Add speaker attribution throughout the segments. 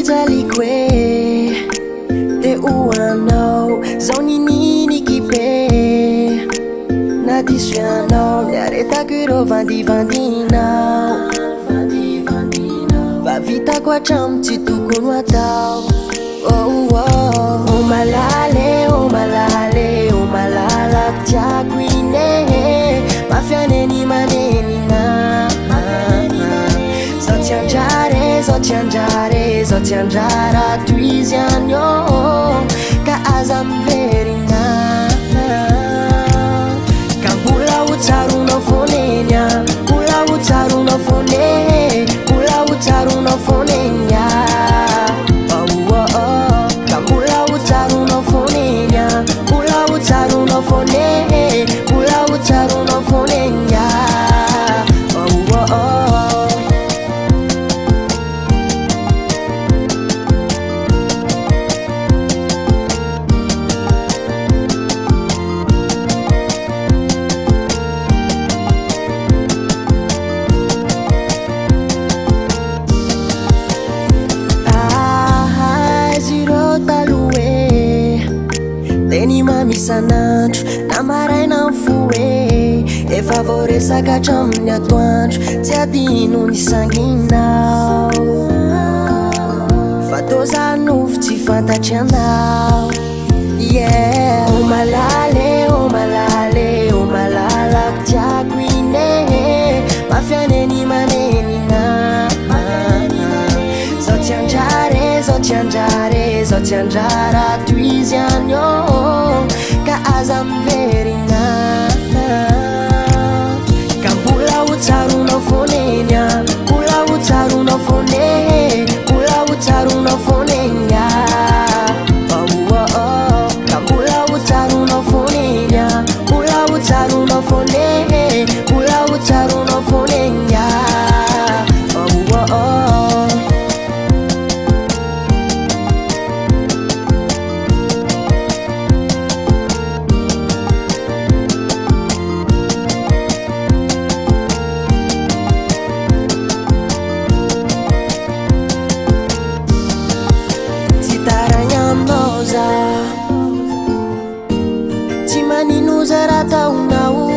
Speaker 1: jaliko e de oanao zao nininiky be na diso ianao niaretako ireo vandivandinao va vitako hatramo tsy tokony ho atao malale malale malalako tiako ine mafianeny manenina zao tsy andrare zao tsy andrare zao tsy andrara toizy anio ka aza miverina ka mbola hotsaronao foneny a mbola hotsaronao fone mbola hotsaronao foneny a ka mbola hotsaronao foneny a mbola hotsaronao fone mbola hotsaronao foneny a teny mamisanandro na maraina mifoe efa voaresaka hatramin'ny atoandro tsy adino ny sanginao fa tozanofo tsy fantatry anao malale malale malalako tiako ine mafianeny manenina zao tsy andrare zao tsy andrare zao tsy andrara toizy anio ka aza miverina ka mbola hotsaronao foneny a mbola hotsaronao fone mbola hotsaronao foneny a ka mbola hotsaronao foneny a mbola hotsaronao fone mbola hotsaronao foneny a tsy maninoza raha taonao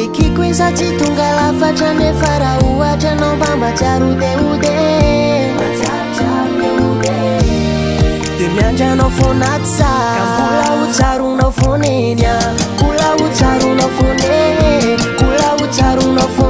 Speaker 1: ekiko iza tsy tonga lafatra nefa raha ohatra anao mba matsiarodeode de miandranao fonaty sa ka mbola hotsaronao foneny a mbola hotsaronao fone mbola hotsaronao fone